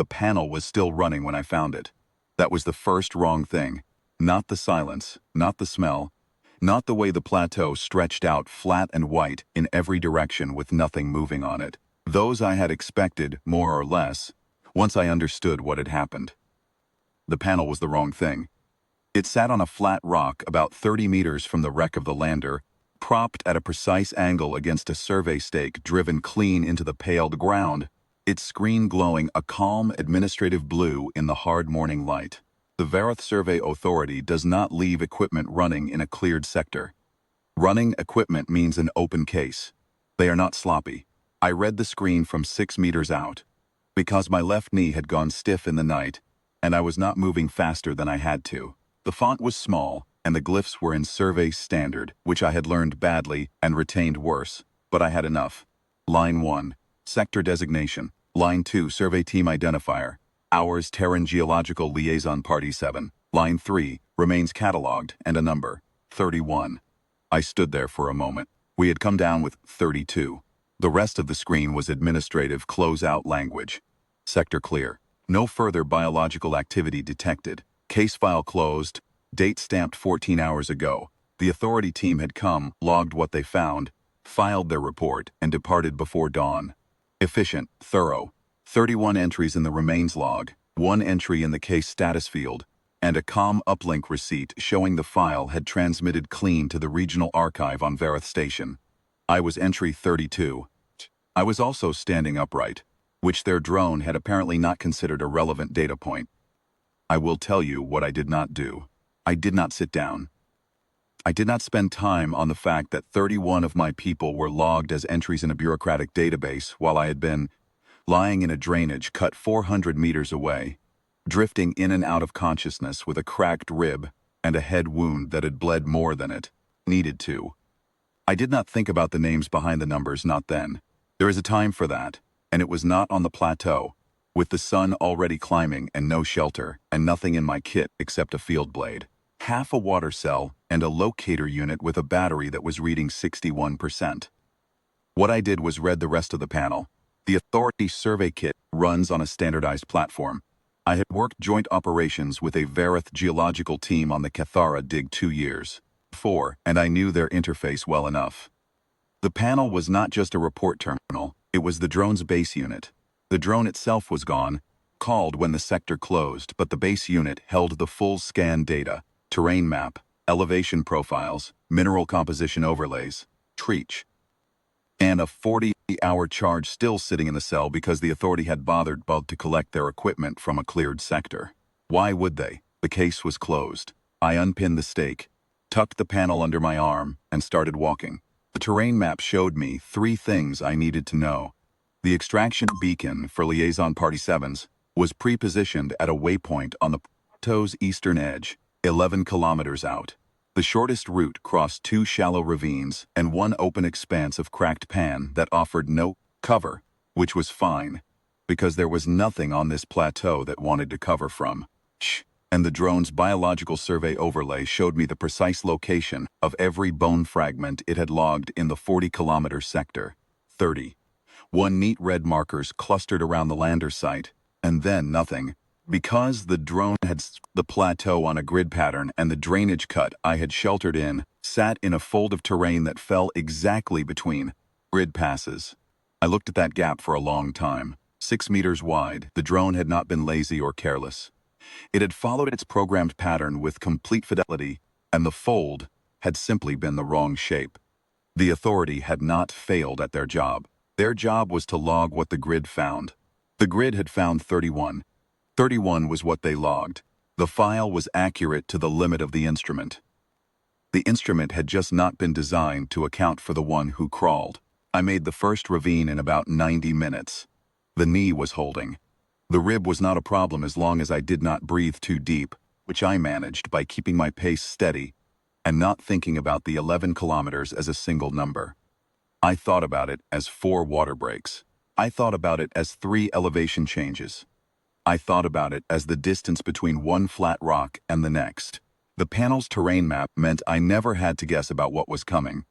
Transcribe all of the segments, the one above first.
The panel was still running when I found it. That was the first wrong thing. Not the silence, not the smell, not the way the plateau stretched out flat and white in every direction with nothing moving on it. Those I had expected, more or less, once I understood what had happened. The panel was the wrong thing. It sat on a flat rock about 30 meters from the wreck of the lander, propped at a precise angle against a survey stake driven clean into the paled ground, its screen glowing a calm administrative blue in the hard morning light. The Vareth Survey Authority does not leave equipment running in a cleared sector. Running equipment means an open case. They are not sloppy. I read the screen from 6 meters out. Because my left knee had gone stiff in the night, and I was not moving faster than I had to. The font was small, and the glyphs were in Survey Standard, which I had learned badly and retained worse, but I had enough. Line 1, Sector Designation. Line 2, Survey Team Identifier. Hours Terran Geological Liaison Party 7. Line 3, Remains Catalogued, and a number, 31. I stood there for a moment. We had come down with 32. The rest of the screen was administrative close-out language. Sector clear. No further biological activity detected. Case file closed. Date stamped 14 hours ago. The authority team had come, logged what they found, filed their report, and departed before dawn. Efficient, thorough. 31 entries in the remains log, 1 entry in the case status field, and a COM uplink receipt showing the file had transmitted clean to the regional archive on Vareth Station. I was entry 32. I was also standing upright, which their drone had apparently not considered a relevant data point. I will tell you what I did not do. I did not sit down. I did not spend time on the fact that 31 of my people were logged as entries in a bureaucratic database while I had been lying in a drainage cut 400 meters away, drifting in and out of consciousness with a cracked rib and a head wound that had bled more than it needed to. I did not think about the names behind the numbers, not then. There is a time for that, and it was not on the plateau, with the sun already climbing and no shelter and nothing in my kit except a field blade, half a water cell, and a locator unit with a battery that was reading 61%. What I did was read the rest of the panel. The Authority survey kit runs on a standardized platform. I had worked joint operations with a Vareth geological team on the Cathara dig 2 years before, and I knew their interface well enough. The panel was not just a report terminal, it was the drone's base unit. The drone itself was gone, called when the sector closed, but the base unit held the full scan data, terrain map, elevation profiles, mineral composition overlays, treach, and a 40-hour charge still sitting in the cell because the Authority had bothered both to collect their equipment from a cleared sector. Why would they? The case was closed. I unpinned the stake, tucked the panel under my arm, and started walking. The terrain map showed me 3 things I needed to know. The extraction beacon for Liaison Party 7s was pre-positioned at a waypoint on the plateau's eastern edge, 11 kilometers out. The shortest route crossed 2 shallow ravines and 1 open expanse of cracked pan that offered no cover, which was fine, because there was nothing on this plateau that wanted to cover from. And the drone's biological survey overlay showed me the precise location of every bone fragment it had logged in the 40-kilometer sector. 30. 1 neat red markers clustered around the lander site, and then nothing. Because the drone had the plateau on a grid pattern and the drainage cut I had sheltered in sat in a fold of terrain that fell exactly between grid passes. I looked at that gap for a long time. 6 meters wide, the drone had not been lazy or careless. It had followed its programmed pattern with complete fidelity, and the fold had simply been the wrong shape. The Authority had not failed at their job. Their job was to log what the grid found. The grid had found 31. 31 was what they logged. The file was accurate to the limit of the instrument. The instrument had just not been designed to account for the one who crawled. I made the first ravine in about 90 minutes. The knee was holding. The rib was not a problem as long as I did not breathe too deep, which I managed by keeping my pace steady and not thinking about the 11 kilometers as a single number. I thought about it as 4 water breaks. I thought about it as 3 elevation changes. I thought about it as the distance between 1 flat rock and the next. The panel's terrain map meant I never had to guess about what was coming.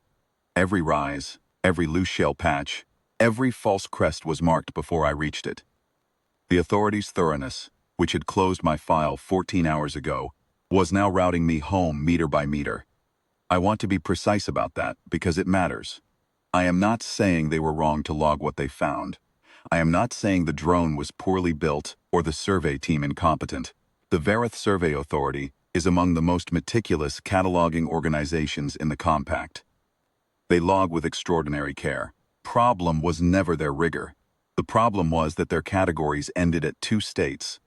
Every rise, every loose shale patch, every false crest was marked before I reached it. The authorities' thoroughness, which had closed my file 14 hours ago, was now routing me home meter by meter. I want to be precise about that because it matters. I am not saying they were wrong to log what they found. I am not saying the drone was poorly built or the survey team incompetent. The Verith Survey Authority is among the most meticulous cataloging organizations in the compact. They log with extraordinary care. Problem was never their rigor. The problem was that their categories ended at two states,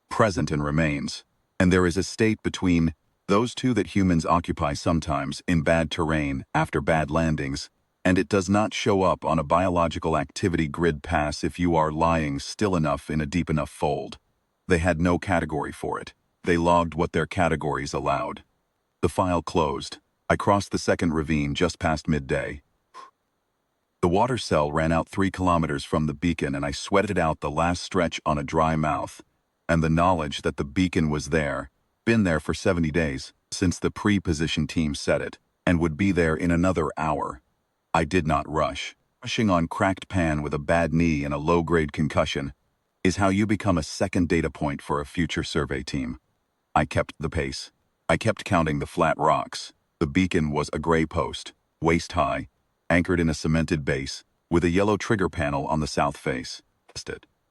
present and remains, and there is a state between those two that humans occupy sometimes in bad terrain after bad landings, and it does not show up on a biological activity grid pass if you are lying still enough in a deep enough fold. They had no category for it. They logged what their categories allowed. The file closed. I crossed the second ravine just past midday. The water cell ran out 3 kilometers from the beacon and I sweated out the last stretch on a dry mouth. And the knowledge that the beacon was there, been there for 70 days, since the pre-position team set it, and would be there in another hour. I did not rush. Rushing on cracked pan with a bad knee and a low-grade concussion is how you become a second data point for a future survey team. I kept the pace. I kept counting the flat rocks. The beacon was a gray post, waist-high, anchored in a cemented base, with a yellow trigger panel on the south face.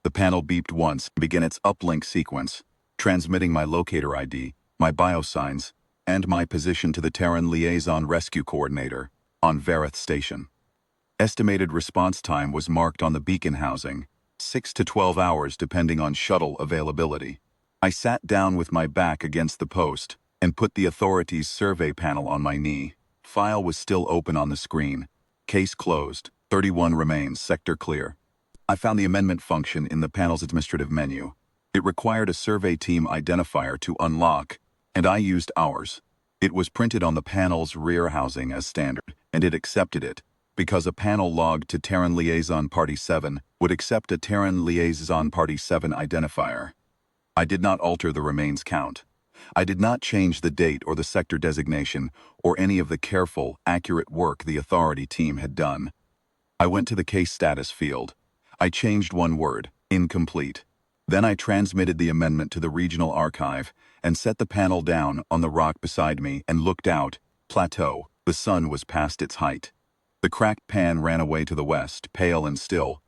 The panel beeped once and began its uplink sequence, transmitting my locator ID, my biosigns, and my position to the Terran Liaison Rescue Coordinator on Verith Station. Estimated response time was marked on the beacon housing, 6 to 12 hours depending on shuttle availability. I sat down with my back against the post and put the authorities' survey panel on my knee. File was still open on the screen. Case closed. 31 remains. Sector clear. I found the amendment function in the panel's administrative menu. It required a survey team identifier to unlock, and I used ours. It was printed on the panel's rear housing as standard, and it accepted it, because a panel logged to Terran Liaison Party 7 would accept a Terran Liaison Party 7 identifier. I did not alter the remains count. I did not change the date or the sector designation or any of the careful, accurate work the authority team had done. I went to the case status field. I changed one word, incomplete. Then I transmitted the amendment to the regional archive and set the panel down on the rock beside me and looked out, plateau. The sun was past its height. The cracked pan ran away to the west, pale and still,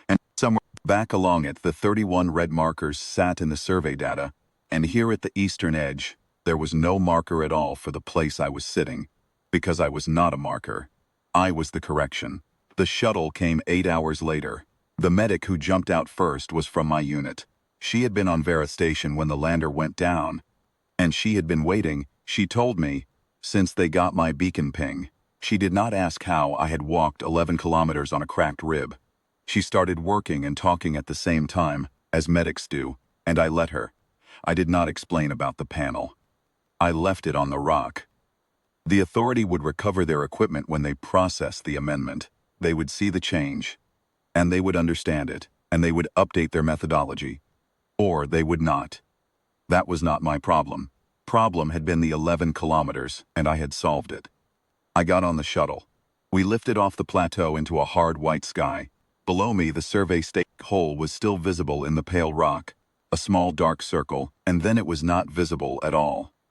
and somewhere back along it the 31 red markers sat in the survey data, and here at the eastern edge, there was no marker at all for the place I was sitting, because I was not a marker. I was the correction. The shuttle came 8 hours later. The medic who jumped out first was from my unit. She had been on Verith Station when the lander went down, and she had been waiting, she told me, since they got my beacon ping. She did not ask how I had walked 11 kilometers on a cracked rib. She started working and talking at the same time, as medics do, and I let her. I did not explain about the panel. I left it on the rock. The authority would recover their equipment when they processed the amendment. They would see the change, and they would understand it, and they would update their methodology. Or they would not. That was not my problem. Problem had been the 11 kilometers, and I had solved it. I got on the shuttle. We lifted off the plateau into a hard white sky. Below me, the survey stake hole was still visible in the pale rock, a small dark circle, and then it was not visible at all.